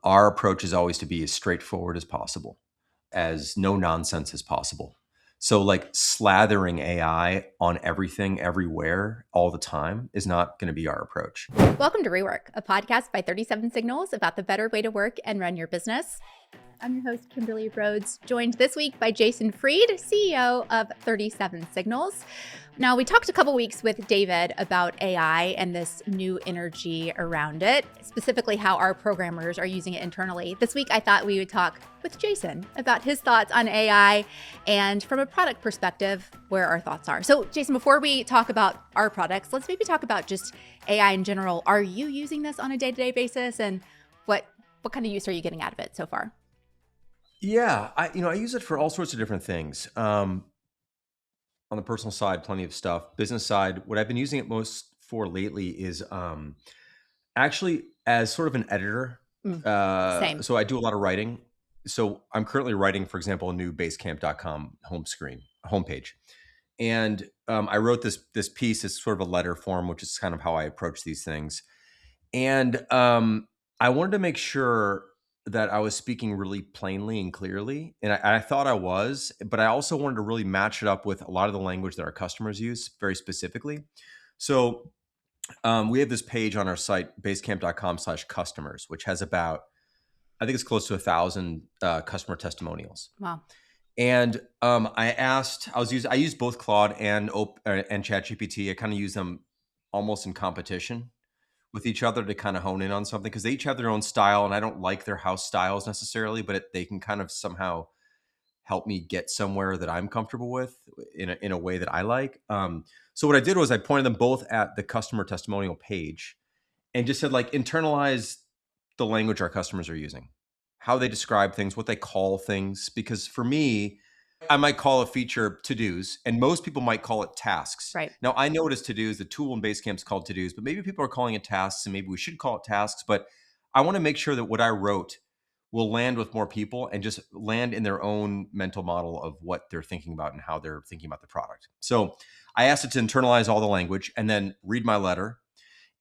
our approach is always to be as straightforward as possible, as no nonsense as possible. So like slathering AI on everything, everywhere, all the time is not going to be our approach. Welcome to REWORK, a podcast by 37 Signals about the better way to work and run your business. I'm your host, Kimberly Rhodes, joined this week by Jason Fried, CEO of 37 Signals. Now, we talked a couple weeks with David about AI and this new energy around it, specifically how our programmers are using it internally. This week, I thought we would talk with Jason about his thoughts on AI and from a product perspective, where our thoughts are. So, Jason, before we talk about our products, let's maybe talk about just AI in general. Are you using this on a day-to-day basis, and what kind of use are you getting out of it so far? Yeah, I use it for all sorts of different things. On the personal side, plenty of stuff. Business side, what I've been using it most for lately is actually as sort of an editor. Same. So I do a lot of writing. So I'm currently writing, for example, a new basecamp.com homepage. And I wrote this piece as sort of a letter form, which is kind of how I approach these things. And I wanted to make sure that I was speaking really plainly and clearly. And I thought I was, but I also wanted to really match it up with a lot of the language that our customers use very specifically. So we have this page on our site, basecamp.com/customers, which has about, I think it's close to 1,000 customer testimonials. Wow. And I use both Claude and ChatGPT. I kind of use them almost in competition with each other to kind of hone in on something, because they each have their own style, and I don't like their house styles necessarily, but they can kind of somehow help me get somewhere that I'm comfortable with in a way that I like. So what I did was I pointed them both at the customer testimonial page and just said, like, internalize the language our customers are using, how they describe things, what they call things. Because for me, I might call a feature to-dos, and most people might call it tasks. Right. Now, I know it as to-dos. The tool in Basecamp is called to-dos, but maybe people are calling it tasks, and maybe we should call it tasks. But I want to make sure that what I wrote will land with more people and just land in their own mental model of what they're thinking about and how they're thinking about the product. So I asked it to internalize all the language and then read my letter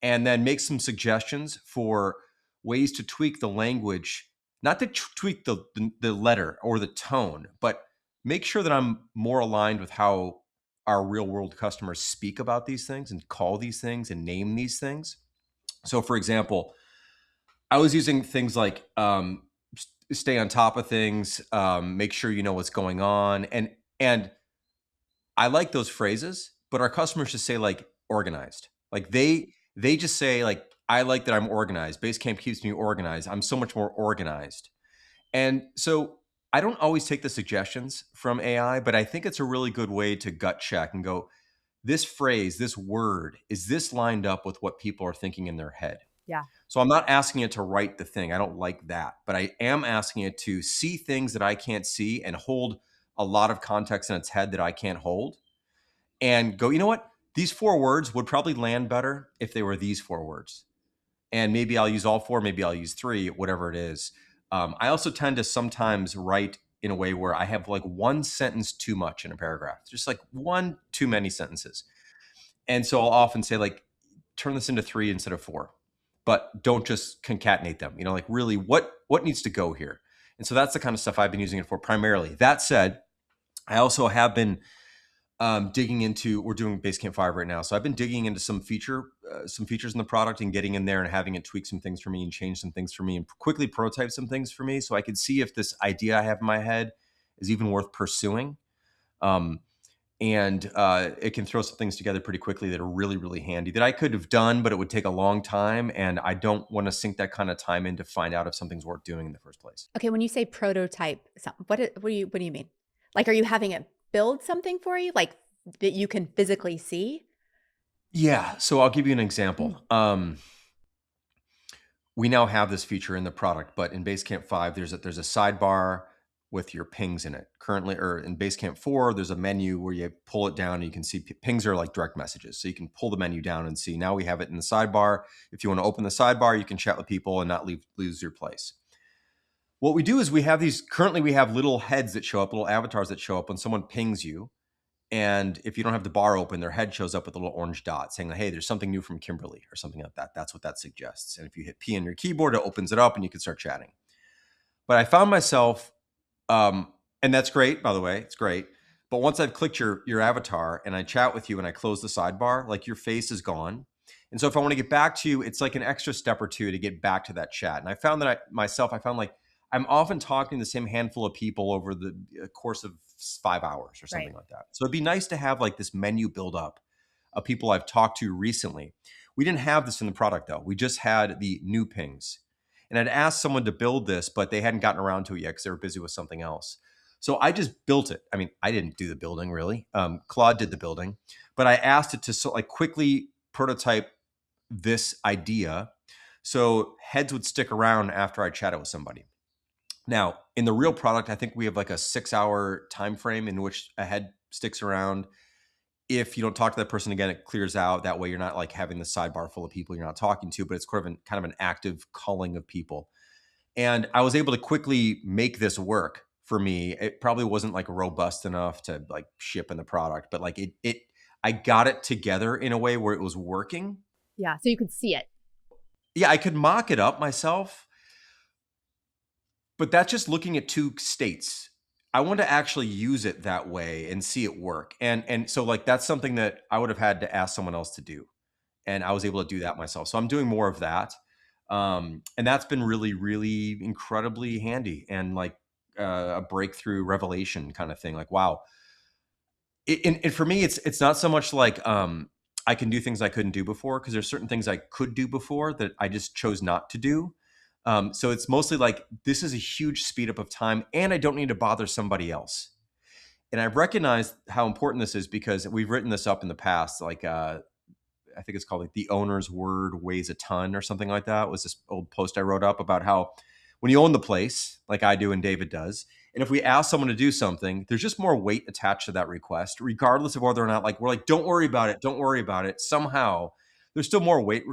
and then make some suggestions for ways to tweak the language, not to tweak the letter or the tone, but make sure that I'm more aligned with how our real world customers speak about these things and call these things and name these things. So for example, I was using things like stay on top of things, make sure you know what's going on. And I like those phrases, but our customers just say like organized. Like they just say like, I like that I'm organized. Basecamp keeps me organized. I'm so much more organized. And so I don't always take the suggestions from AI, but I think it's a really good way to gut check and go, this phrase, this word, is this lined up with what people are thinking in their head? Yeah. So I'm not asking it to write the thing. I don't like that. But I am asking it to see things that I can't see and hold a lot of context in its head that I can't hold, and go, you know what? These 4 words would probably land better if they were these 4 words. And maybe I'll use all 4, maybe I'll use 3, whatever it is. I also tend to sometimes write in a way where I have like one sentence too much in a paragraph, just like one too many sentences. And so I'll often say like, turn this into 3 instead of 4, but don't just concatenate them. Like really what needs to go here? And so that's the kind of stuff I've been using it for primarily. That said, I also have been digging into, we're doing Basecamp 5 right now. So I've been digging into some features in the product and getting in there and having it tweak some things for me and change some things for me and quickly prototype some things for me, so I could see if this idea I have in my head is even worth pursuing. And it can throw some things together pretty quickly that are really, really handy that I could have done, but it would take a long time. And I don't want to sink that kind of time in to find out if something's worth doing in the first place. Okay, when you say prototype, what do you mean? Like, are you having it build something for you, like that you can physically see? Yeah. So I'll give you an example. We now have this feature in the product, but in Basecamp 5, there's a sidebar with your pings in it. Currently, or in Basecamp 4, there's a menu where you pull it down and you can see pings are like direct messages. So you can pull the menu down and see. Now we have it in the sidebar. If you want to open the sidebar, you can chat with people and not lose your place. What we do is we have little heads that show up, little avatars that show up when someone pings you. And if you don't have the bar open, their head shows up with a little orange dot saying, hey, there's something new from Kimberly or something like that. That's what that suggests. And if you hit P on your keyboard, it opens it up and you can start chatting. But I found myself, and that's great, by the way, it's great. But once I've clicked your avatar and I chat with you and I close the sidebar, like your face is gone. And so if I want to get back to you, it's like an extra step or two to get back to that chat. And I found that I found like I'm often talking to the same handful of people over the course of 5 hours or something like that. So it'd be nice to have like this menu build up of people I've talked to recently. We didn't have this in the product though. We just had the new pings. And I'd asked someone to build this, but they hadn't gotten around to it yet because they were busy with something else. So I just built it. I mean, I didn't do the building really. Claude did the building, but I asked it to like quickly prototype this idea so heads would stick around after I chatted with somebody. Now, in the real product, I think we have like a 6-hour time frame in which a head sticks around. If you don't talk to that person again, it clears out. That way you're not like having the sidebar full of people you're not talking to, but it's kind of an active culling of people. And I was able to quickly make this work for me. It probably wasn't like robust enough to like ship in the product, but like I got it together in a way where it was working. Yeah, so you could see it. Yeah, I could mock it up myself, but that's just looking at two states. I want to actually use it that way and see it work. And so like that's something that I would have had to ask someone else to do. And I was able to do that myself. So I'm doing more of that. And that's been really, really incredibly handy and like a breakthrough revelation kind of thing. Like, wow. And for me, it's not so much like I can do things I couldn't do before, because there's certain things I could do before that I just chose not to do. So it's mostly like, this is a huge speed up of time and I don't need to bother somebody else. And I've recognized how important this is because we've written this up in the past. Like, I think it's called like the owner's word weighs a ton or something like that. It was this old post I wrote up about how when you own the place, like I do and David does, and if we ask someone to do something, there's just more weight attached to that request, regardless of whether or not like we're like, don't worry about it, don't worry about it. Somehow there's still more weight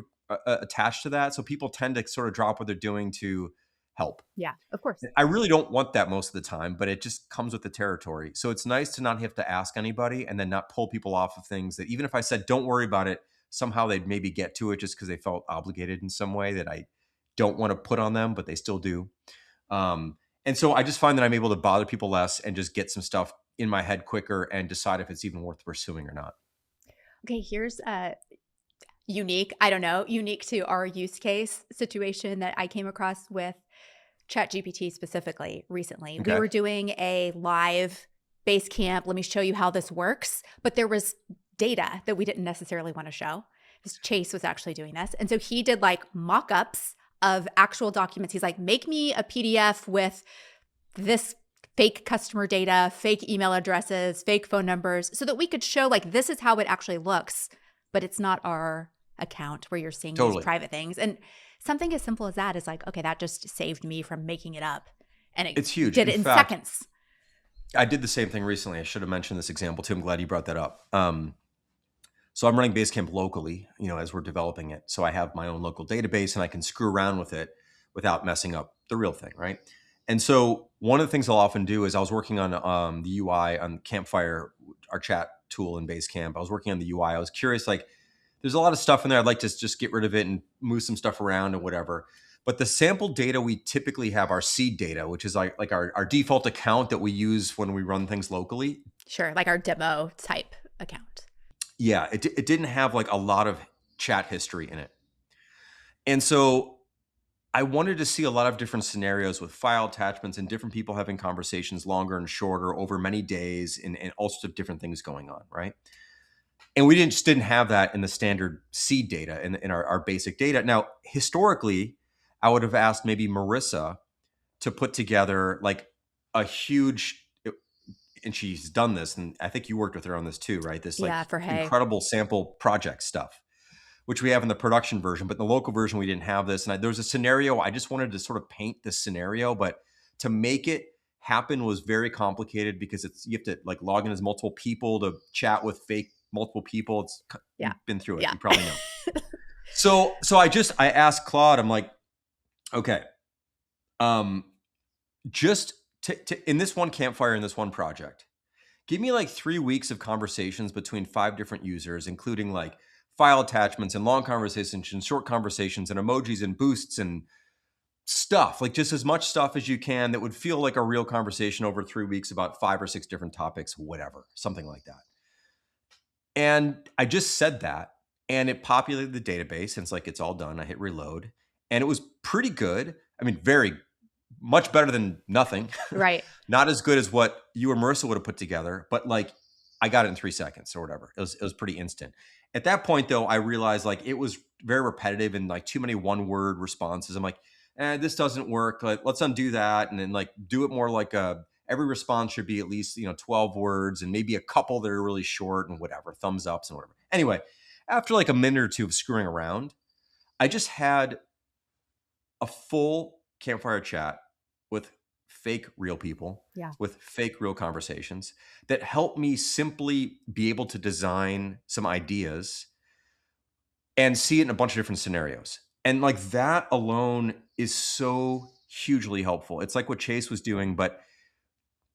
attached to that. So people tend to sort of drop what they're doing to help. Yeah, of course. I really don't want that most of the time, but it just comes with the territory. So it's nice to not have to ask anybody and then not pull people off of things that even if I said, don't worry about it, somehow they'd maybe get to it just because they felt obligated in some way that I don't want to put on them, but they still do. And so I just find that I'm able to bother people less and just get some stuff in my head quicker and decide if it's even worth pursuing or not. Okay, here's a unique to our use case situation that I came across with ChatGPT specifically recently. Okay. We were doing a live Basecamp. Let me show you how this works. But there was data that we didn't necessarily want to show. Chase was actually doing this. And so he did like mock-ups of actual documents. He's like, make me a PDF with this fake customer data, fake email addresses, fake phone numbers, so that we could show like, this is how it actually looks, but it's not our account where you're seeing these private things. And something as simple as that is like, okay, that just saved me from making it up. And it's huge. Did it in seconds. I did the same thing recently. I should have mentioned this example too. I'm glad you brought that up. So I'm running Basecamp locally, as we're developing it. So I have my own local database and I can screw around with it without messing up the real thing, right? And so one of the things I'll often do is I was working on the UI on Campfire, our chat tool in Basecamp. I was working on the UI. I was curious, like, there's a lot of stuff in there. I'd like to just get rid of it and move some stuff around or whatever. But the sample data we typically have, our seed data, which is like our default account that we use when we run things locally. Sure, like our demo type account. Yeah, it didn't have like a lot of chat history in it. And so I wanted to see a lot of different scenarios with file attachments and different people having conversations longer and shorter over many days and all sorts of different things going on, right? And we just didn't have that in the standard seed data in our basic data. Now, historically, I would have asked maybe Marissa to put together like a huge, and she's done this, and I think you worked with her on this too, right? This like incredible sample project stuff, which we have in the production version, but in the local version, we didn't have this. And there was a scenario, I just wanted to sort of paint this scenario, but to make it happen was very complicated because you have to like log in as multiple people to chat with fake multiple people. You've been through it. Yeah. You probably know. So I asked Claude, I'm like, okay, just in this one campfire, in this one project, give me like 3 weeks of conversations between 5 different users, including like file attachments and long conversations and short conversations and emojis and boosts and stuff, like just as much stuff as you can that would feel like a real conversation over 3 weeks about 5 or 6 different topics, whatever, something like that. And I just said that, and it populated the database. And it's like, it's all done. I hit reload, and it was pretty good. I mean, very much better than nothing. Right. Not as good as what you or Marissa would have put together, but like I got it in 3 seconds or whatever. It was pretty instant. At that point, though, I realized like it was very repetitive and like too many one-word responses. I'm like, this doesn't work. Like, let's undo that, and then like do it more like every response should be at least 12 words, and maybe a couple that are really short and whatever, thumbs ups and whatever. Anyway, after like a minute or two of screwing around, I just had a full campfire chat with fake real people, Yeah. with fake real conversations that helped me simply be able to design some ideas and see it in a bunch of different scenarios. And like that alone is so hugely helpful. It's like what Chase was doing, but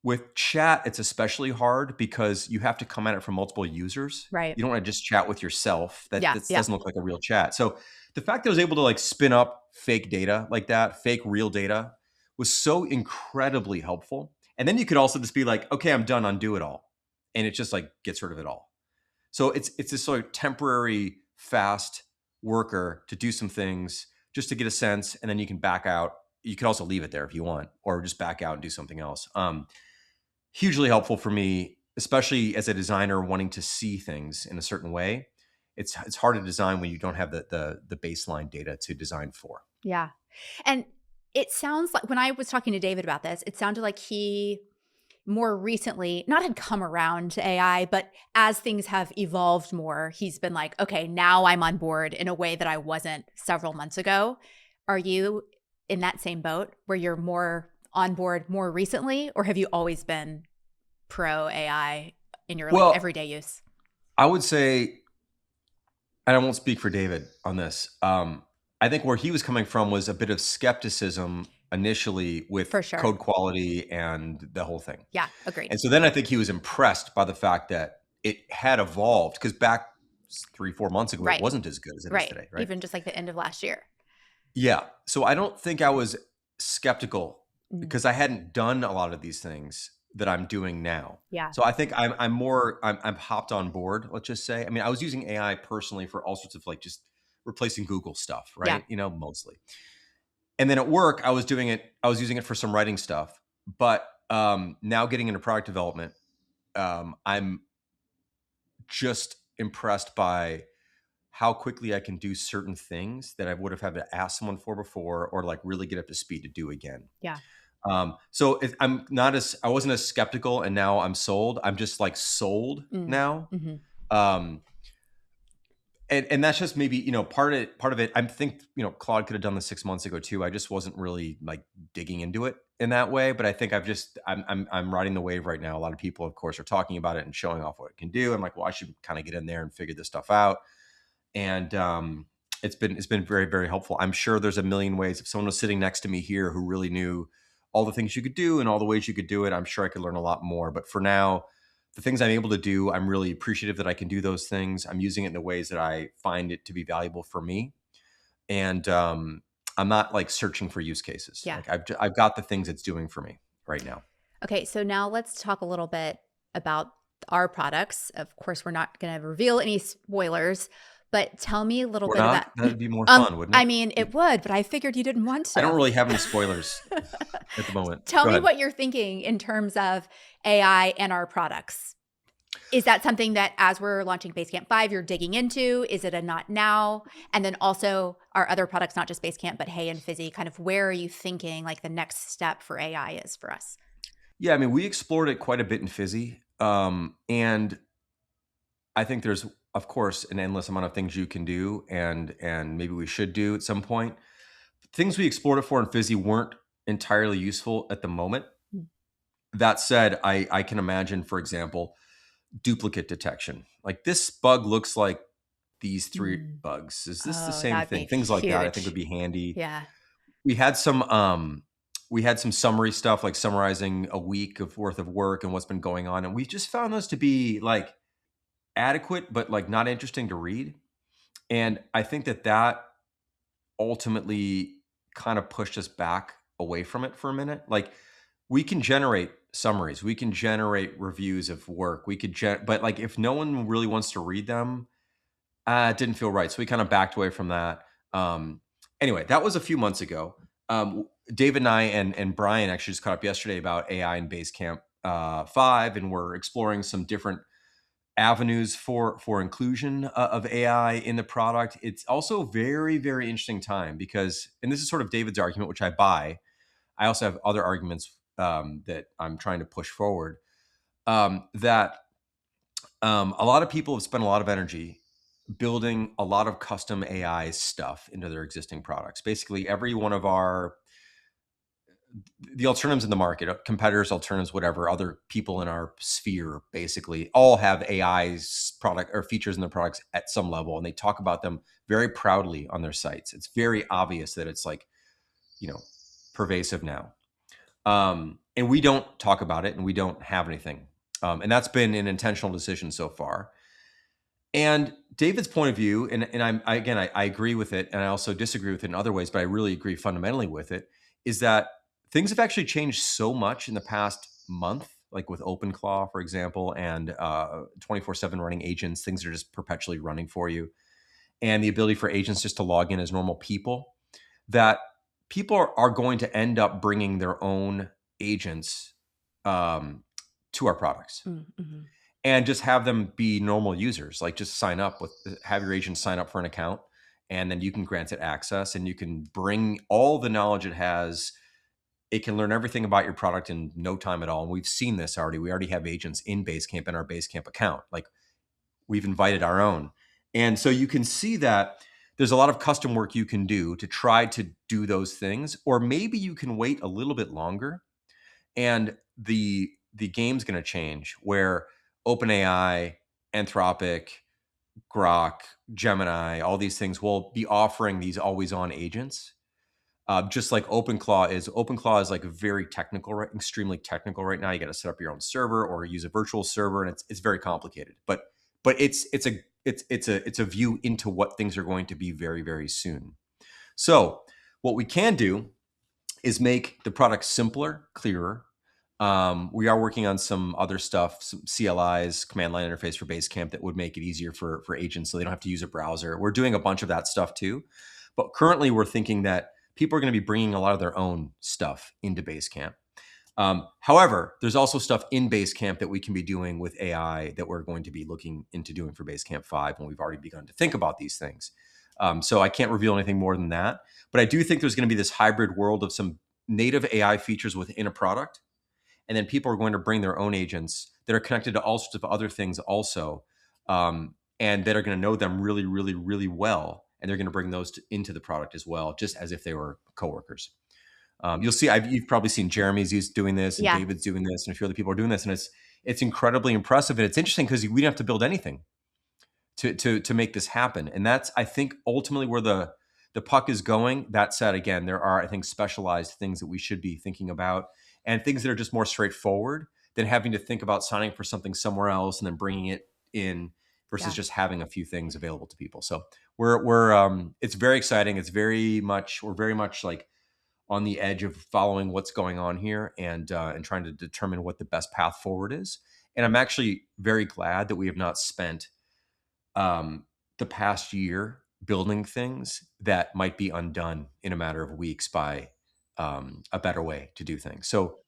with chat, it's especially hard because you have to come at it from multiple users. Right. You don't want to just chat with yourself. That Yeah. doesn't look like a real chat. So the fact that I was able to like spin up fake data like that, fake real data, was so incredibly helpful. And then you could also just be like, okay, I'm done, undo it all. And it just like gets rid of it all. So it's this sort of temporary, fast worker to do some things just to get a sense, and then you can back out. You could also leave it there if you want, or just back out and do something else. Hugely helpful for me, especially as a designer wanting to see things in a certain way. It's hard to design when you don't have the baseline data to design for. Yeah. And it sounds like when I was talking to David about this, it sounded like he more recently not had come around to AI, but as things have evolved more, he's been like, okay, now I'm on board in a way that I wasn't several months ago. Are you in that same boat where you're more on board more recently, or have you always been pro AI in your like everyday use? I would say, and I won't speak for David on this, I think where he was coming from was a bit of skepticism initially with For sure. code quality and the whole thing. Yeah, agreed. And so then I think he was impressed by the fact that it had evolved, because back 3-4 months ago, Right. it wasn't as good as it is today, right? Even just like the end of last year. Yeah. So I don't think I was skeptical because I hadn't done a lot of these things that I'm doing now. Yeah. So I think I'm hopped on board, let's just say. I mean, I was using AI personally for all sorts of like just replacing Google stuff, right? Mostly. And then at work, I was using it for some writing stuff. But now getting into product development, I'm just impressed by how quickly I can do certain things that I would have had to ask someone for before, or like really get up to speed to do again. Yeah. So I wasn't as skeptical, and now I'm sold. I'm just like sold now. Mm-hmm. And that's just maybe, part of it. I think, Claude could have done this 6 months ago too. I just wasn't really like digging into it in that way. But I think I'm riding the wave right now. A lot of people, of course, are talking about it and showing off what it can do. I'm like, well, I should kind of get in there and figure this stuff out. And it's been very, very helpful. I'm sure there's a million ways. If someone was sitting next to me here who really knew all the things you could do and all the ways you could do it, I'm sure I could learn a lot more. But for now, the things I'm able to do, I'm really appreciative that I can do those things. I'm using it in the ways that I find it to be valuable for me. And I'm not like searching for use cases. Yeah. Like I've got the things it's doing for me right now. Okay. So now let's talk a little bit about our products. Of course, we're not going to reveal any spoilers, but tell me a little bit about. That'd be more fun, wouldn't it? I mean, it would, but I figured you didn't want to. I don't really have any spoilers at the moment. Tell me what you're thinking in terms of AI and our products. Is that something that as we're launching Basecamp 5, you're digging into? Is it a not now? And then also our other products, not just Basecamp, but Hey and Fizzy, kind of where are you thinking like the next step for AI is for us? Yeah, I mean, we explored it quite a bit in Fizzy. And I think there's, of course, an endless amount of things you can do, and maybe we should do at some point. Things we explored it for in Fizzy weren't entirely useful at the moment. That said, I can imagine, for example, duplicate detection. Like, this bug looks like these 3 bugs. Is this the same thing? Things like that I think would be handy. Yeah. We had some we had some summary stuff, like summarizing a week of worth of work and what's been going on. And we just found those to be like adequate, but like not interesting to read. And I think that ultimately kind of pushed us back away from it for a minute. Like we can generate summaries, we can generate reviews of work, but like if no one really wants to read them, it didn't feel right. So we kind of backed away from that. Anyway, that was a few months ago. David and I and Brian actually just caught up yesterday about AI in Basecamp 5, and we're exploring some different avenues for inclusion of AI in the product. It's also a very, very interesting time because, and this is sort of David's argument, which I buy. I also have other arguments that I'm trying to push forward. That a lot of people have spent a lot of energy building a lot of custom AI stuff into their existing products. Basically, every one of the alternatives in the market, competitors, alternatives, whatever, other people in our sphere, basically all have AI's product or features in their products at some level, and they talk about them very proudly on their sites. It's very obvious that it's like, you know, pervasive now. And we don't talk about it, and we don't have anything. And that's been an intentional decision so far. And David's point of view, and I agree with it, and I also disagree with it in other ways, but I really agree fundamentally with it, is that things have actually changed so much in the past month, like with OpenClaw, for example, and 24/7 running agents. Things are just perpetually running for you, and the ability for agents just to log in as normal people. That people are going to end up bringing their own agents to our products Mm-hmm. and just have them be normal users. Like just have your agent sign up for an account, and then you can grant it access, and you can bring all the knowledge it has. It can learn everything about your product in no time at all. And we've seen this already. We already have agents in Basecamp in our Basecamp account. Like we've invited our own. And so you can see that there's a lot of custom work you can do to try to do those things, or maybe you can wait a little bit longer, and the game's going to change where OpenAI, Anthropic, Grok, Gemini, all these things will be offering these always on agents. Just like OpenClaw is. OpenClaw is like very technical, right? Extremely technical right now. You got to set up your own server or use a virtual server, and it's very complicated. But it's a view into what things are going to be very, very soon. So what we can do is make the product simpler, clearer. We are working on some other stuff, some CLIs, command line interface for Basecamp that would make it easier for agents so they don't have to use a browser. We're doing a bunch of that stuff too. But currently we're thinking that people are going to be bringing a lot of their own stuff into Basecamp. However, there's also stuff in Basecamp that we can be doing with AI that we're going to be looking into doing for Basecamp 5, and we've already begun to think about these things. So I can't reveal anything more than that. But I do think there's going to be this hybrid world of some native AI features within a product, and then people are going to bring their own agents that are connected to all sorts of other things also, and that are going to know them really, really, really well. And they're going to bring those into the product as well, just as if they were coworkers. You'll see, you've probably seen Jeremy's doing this, and Yeah. David's doing this, and a few other people are doing this, and it's incredibly impressive. And it's interesting because we didn't have to build anything to make this happen. And that's, I think, ultimately where the puck is going. That said, again, there are, I think, specialized things that we should be thinking about, and things that are just more straightforward than having to think about signing for something somewhere else and then bringing it in versus just having a few things available to people. So we're it's very exciting. We're very much like on the edge of following what's going on here and trying to determine what the best path forward is. And I'm actually very glad that we have not spent the past year building things that might be undone in a matter of weeks by a better way to do things. So,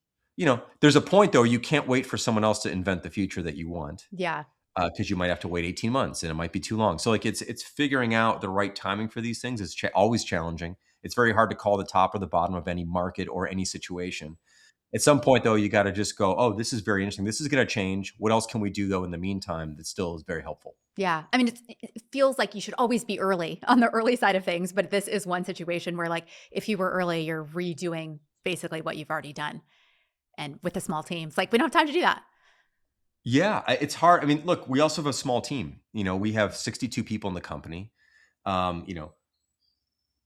there's a point though, you can't wait for someone else to invent the future that you want. Yeah. Because you might have to wait 18 months and it might be too long. So like it's figuring out the right timing for these things is always challenging. It's very hard to call the top or the bottom of any market or any situation. At some point though, you got to just go, oh, this is very interesting. This is going to change. What else can we do though in the meantime that still is very helpful? Yeah. I mean, it feels like you should always be early on the early side of things, but this is one situation where like if you were early, you're redoing basically what you've already done. And with the small teams, like we don't have time to do that. Yeah, it's hard. I mean, look, we also have a small team. We have 62 people in the company.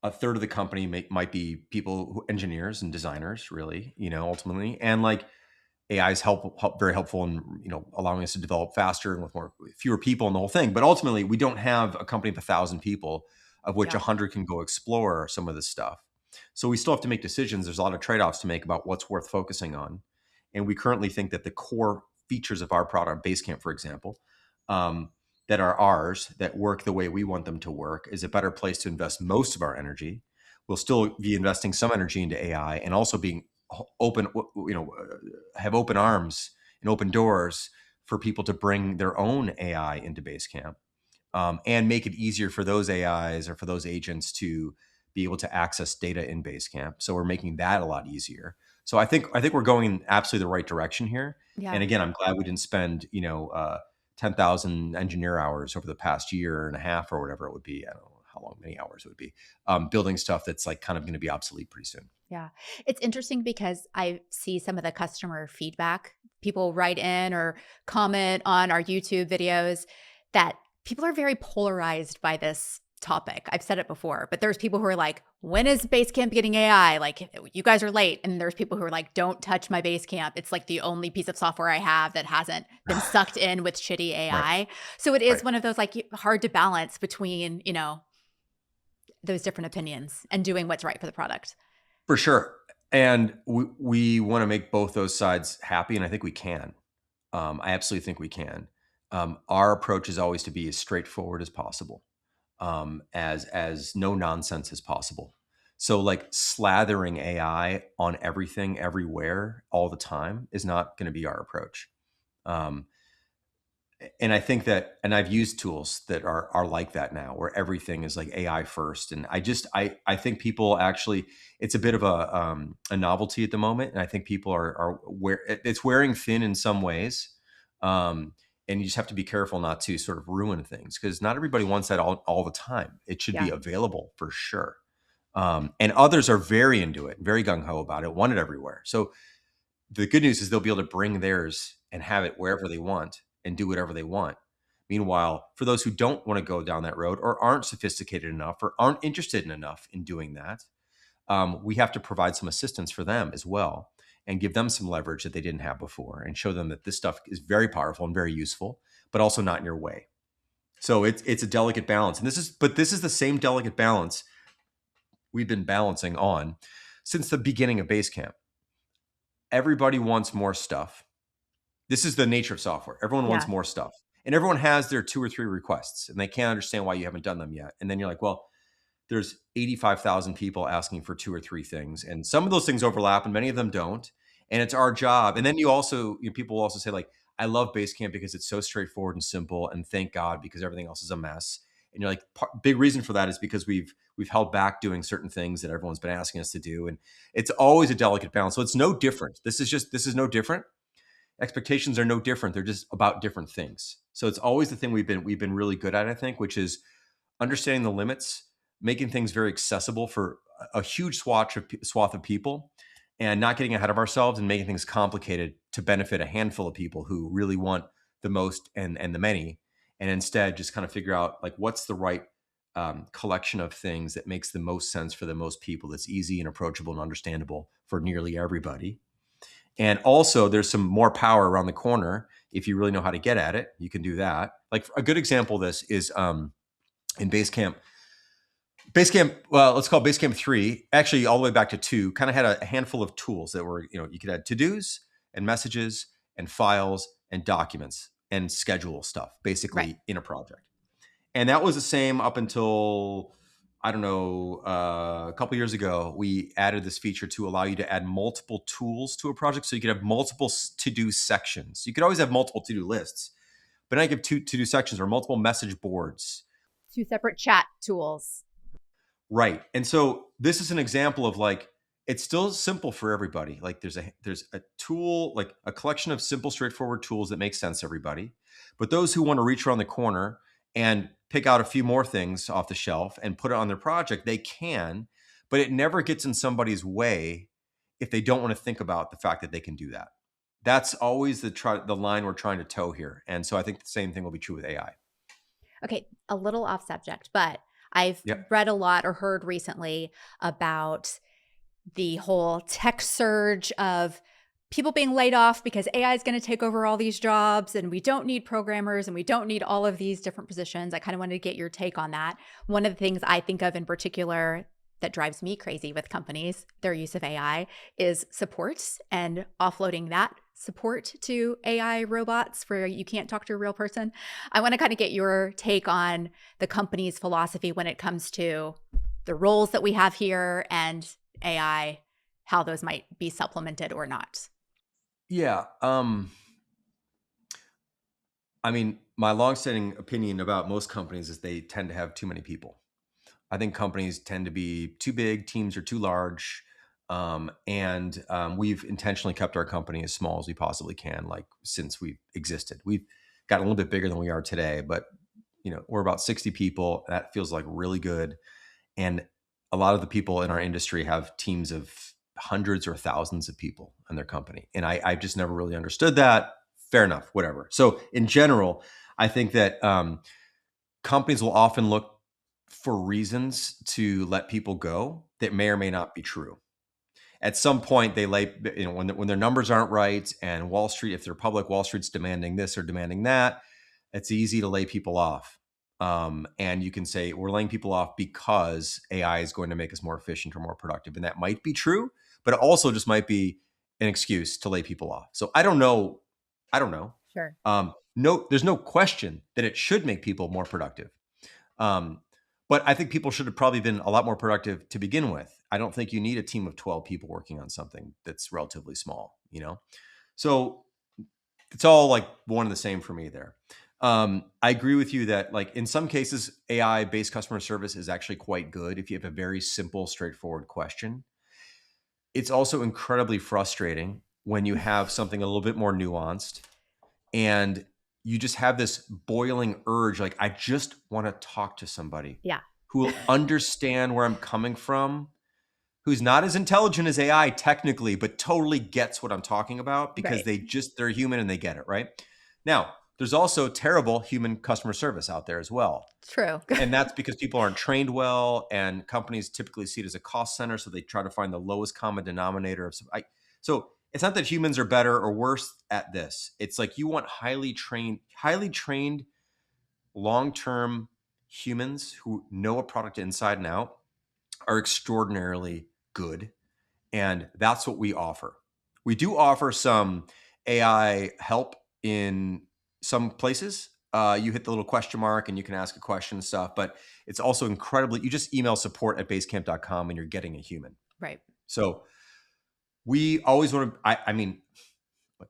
A third of the company might be people, engineers and designers, really, ultimately. And like AI is very helpful in allowing us to develop faster and with fewer people and the whole thing. But ultimately, we don't have a company of 1,000 people, of which Yeah. 100 can go explore some of this stuff. So we still have to make decisions. There's a lot of trade-offs to make about what's worth focusing on. And we currently think that the core features of our product, Basecamp, for example, um, that are ours, that work the way we want them to work, is a better place to invest most of our energy. We'll still be investing some energy into AI and also being open, have open arms and open doors for people to bring their own AI into Basecamp, and make it easier for those AIs or for those agents to be able to access data in Basecamp. So we're making that a lot easier. So I think we're going in absolutely the right direction here. Yeah. And again, I'm glad we didn't spend 10,000 engineer hours over the past year and a half or whatever it would be. I don't know how long, many hours it would be, building stuff that's like kind of going to be obsolete pretty soon. Yeah. It's interesting because I see some of the customer feedback. People write in or comment on our YouTube videos that people are very polarized by this topic. I've said it before, but there's people who are like, when is Basecamp getting AI? Like, you guys are late. And there's people who are like, don't touch my Basecamp. It's like the only piece of software I have that hasn't been sucked in with shitty Right. AI. So it is Right. one of those like hard to balance between, those different opinions and doing what's right for the product. For sure. And we want to make both those sides happy. And I think we can. I absolutely think we can. Our approach is always to be as straightforward as possible, as no nonsense as possible. So like slathering AI on everything, everywhere, all the time is not going to be our approach. Um, and I think that, and I've used tools that are like that now, where everything is like AI first. And I think people actually, it's a bit of a novelty at the moment, and I think people it's wearing thin in some ways. Um, and you just have to be careful not to sort of ruin things, because not everybody wants that all the time. It should be Yeah. available for sure. And others are very into it, very gung ho about it, want it everywhere. So the good news is they'll be able to bring theirs and have it wherever they want and do whatever they want. Meanwhile, for those who don't want to go down that road or aren't sophisticated enough or aren't interested in enough in doing that, we have to provide some assistance for them as well and give them some leverage that they didn't have before and show them that this stuff is very powerful and very useful, but also not in your way. So it's a delicate balance, and this is the same delicate balance we've been balancing on since the beginning of Basecamp. Everybody wants more stuff. This is the nature of software. Everyone wants Yeah. more stuff. And everyone has their 2 or 3 requests, and they can't understand why you haven't done them yet. And then you're like, well, there's 85,000 people asking for 2 or 3 things, and some of those things overlap and many of them don't. And it's our job. And then people will also say like, I love Basecamp because it's so straightforward and simple, and thank God, because everything else is a mess. And you're like, big reason for that is because we've held back doing certain things that everyone's been asking us to do. And it's always a delicate balance. So it's no different. This is no different. Expectations are no different. They're just about different things. So it's always the thing we've been really good at, I think, which is understanding the limits, making things very accessible for a huge swath of people, and not getting ahead of ourselves and making things complicated to benefit a handful of people who really want the most and the many, and instead just kind of figure out like what's the right collection of things that makes the most sense for the most people, that's easy and approachable and understandable for nearly everybody. And also, there's some more power around the corner. If you really know how to get at it, you can do that. Like a good example of this is in Basecamp. Basecamp, well, let's call it Basecamp 3, actually all the way back to 2, kind of had a handful of tools that were, you could add to-dos and messages and files and documents and schedule stuff, Right. basically in a project. And that was the same up until, I don't know, a couple years ago. We added this feature to allow you to add multiple tools to a project, so you could have multiple to-do sections. You could always have multiple to-do lists, but now you have two to-do sections or multiple message boards. Two separate chat tools. Right. And so this is an example of like, it's still simple for everybody. Like there's a tool, like a collection of simple, straightforward tools that make sense to everybody. But those who want to reach around the corner and pick out a few more things off the shelf and put it on their project, they can, but it never gets in somebody's way if they don't want to think about the fact that they can do that. That's always the line we're trying to toe here. And so I think the same thing will be true with AI. Okay, a little off subject, but I've Yep. read a lot or heard recently about the whole tech surge of people being laid off because AI is going to take over all these jobs and we don't need programmers and we don't need all of these different positions. I kind of wanted to get your take on that. One of the things I think of in particular that drives me crazy with companies, their use of AI, is support and offloading that support to AI robots where you can't talk to a real person. I want to kind of get your take on the company's philosophy when it comes to the roles that we have here and AI, how those might be supplemented or not. Yeah. I mean, my longstanding opinion about most companies is they tend to have too many people. I think companies tend to be too big, teams are too large. And we've intentionally kept our company as small as we possibly can, like since we've existed. We've gotten a little bit bigger than we are today, but we're about 60 people. That feels like really good. And a lot of the people in our industry have teams of hundreds or thousands of people in their company. And I've just never really understood that. Fair enough, whatever. So in general, I think that companies will often look for reasons to let people go that may or may not be true. At some point, they lay, when their numbers aren't right, and Wall Street, if they're public, Wall Street's demanding this or demanding that, it's easy to lay people off. And you can say, we're laying people off because AI is going to make us more efficient or more productive. And that might be true, but it also just might be an excuse to lay people off. So I don't know. I don't know. Sure. No, there's no question that it should make people more productive. Um, but I think people should have probably been a lot more productive to begin with. I don't think you need a team of 12 people working on something that's relatively small. So it's all like one and the same for me there. I agree with you that like in some cases, AI based customer service is actually quite good if you have a very simple, straightforward question. It's also incredibly frustrating when you have something a little bit more nuanced and you just have this boiling urge, like, I just want to talk to somebody Yeah. who will understand where I'm coming from, who's not as intelligent as AI technically, but totally gets what I'm talking about because Right. they're human and they get it, right? Now, there's also terrible human customer service out there as well. True. And that's because people aren't trained well, and companies typically see it as a cost center, so they try to find the lowest common denominator of so it's not that humans are better or worse at this. It's like you want highly trained, long-term humans who know a product inside and out are extraordinarily good. And that's what we offer. We do offer some AI help in some places. You hit the little question mark and you can ask a question and stuff, but it's also you just email support@basecamp.com and you're getting a human. Right. So we always want to, I mean, look,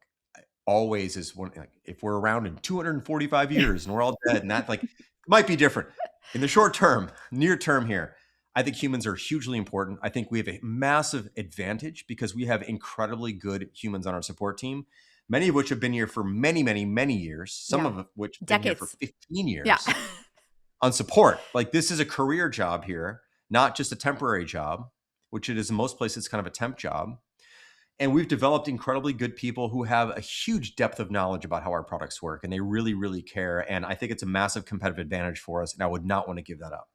always is one, like if we're around in 245 years and we're all dead and that like might be different. In the short term, near term here, I think humans are hugely important. I think we have a massive advantage because we have incredibly good humans on our support team, many of which have been here for many, many, many years, some Yeah. of which have been here for Decades. 15 Yeah. years on support. Like this is a career job here, not just a temporary job, which it is in most places kind of a temp job. And we've developed incredibly good people who have a huge depth of knowledge about how our products work, and they really, really care. And I think it's a massive competitive advantage for us, and I would not want to give that up.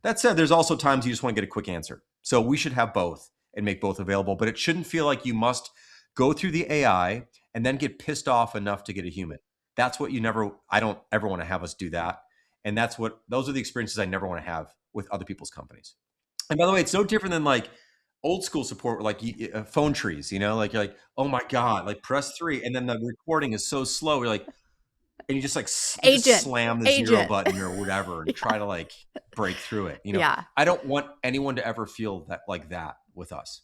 That said, there's also times you just want to get a quick answer. So we should have both and make both available, but it shouldn't feel like you must go through the AI and then get pissed off enough to get a human. That's what I don't ever want to have us do that. And those are the experiences I never want to have with other people's companies. And by the way, it's no different than like old school support, like phone trees, like you're like, oh my God, like press 3. And then the recording is so slow. You're like, and you just like, you just Agent. slam the 0 Agent. button or whatever and try to like break through it. Yeah. I don't want anyone to ever feel that like that with us.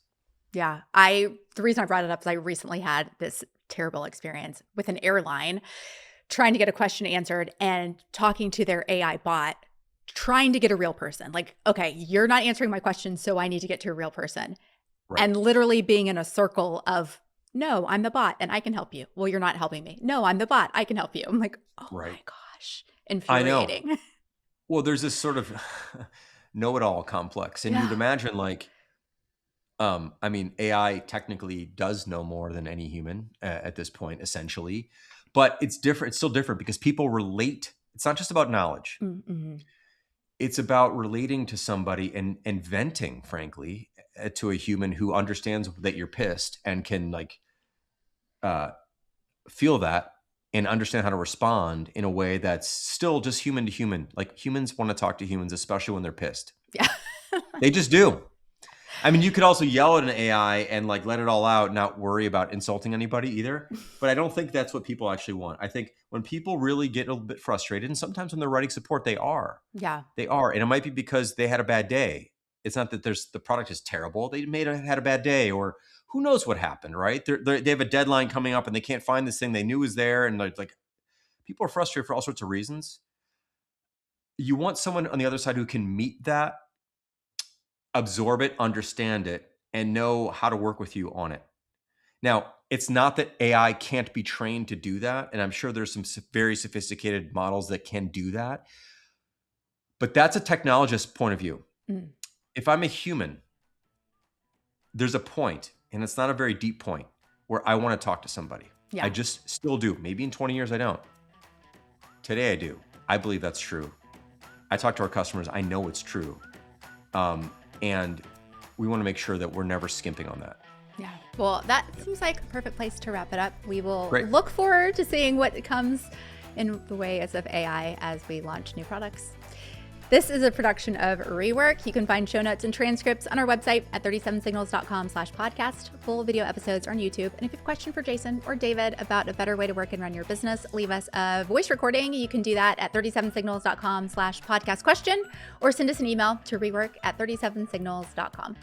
Yeah. The reason I brought it up is I recently had this terrible experience with an airline trying to get a question answered and talking to their AI bot, trying to get a real person. Like, okay, you're not answering my question, so I need to get to a real person. Right. And literally being in a circle of, no, I'm the bot and I can help you. Well, you're not helping me. No, I'm the bot. I can help you. I'm like, oh Right. my gosh. I know. Infuriating. Well, there's this sort of know-it-all complex. And you'd imagine like, I mean, AI technically does know more than any human at this point, essentially, but it's different. It's still different because people relate. It's not just about knowledge. Mm-hmm. it's about relating to somebody and venting, frankly, to a human who understands that you're pissed and can like feel that and understand how to respond in a way that's still just human to human. Like humans want to talk to humans, especially when they're pissed. Yeah. They just do. I mean, you could also yell at an AI and like let it all out, not worry about insulting anybody either. But I don't think that's what people actually want. I think when people really get a little bit frustrated, and sometimes when they're writing support, they are. Yeah. They are. And it might be because they had a bad day. It's not that the product is terrible. They had a bad day, or who knows what happened, right? They have a deadline coming up and they can't find this thing they knew was there. And like people are frustrated for all sorts of reasons. You want someone on the other side who can meet that, absorb it, understand it, and know how to work with you on it. Now, it's not that AI can't be trained to do that. And I'm sure there's some very sophisticated models that can do that. But that's a technologist's point of view. Mm. If I'm a human, there's a point, and it's not a very deep point, where I want to talk to somebody. Yeah. I just still do. Maybe in 20 years I don't. Today I do. I believe that's true. I talk to our customers. I know it's true. And we want to make sure that we're never skimping on that. Yeah. Well, that seems like a perfect place to wrap it up. We will Great. look forward to seeing what comes in the ways of AI as we launch new products. This is a production of REWORK. You can find show notes and transcripts on our website at 37signals.com/podcast. Full video episodes are on YouTube. And if you have a question for Jason or David about a better way to work and run your business, leave us a voice recording. You can do that at 37signals.com/podcast question, or send us an email to rework@37signals.com.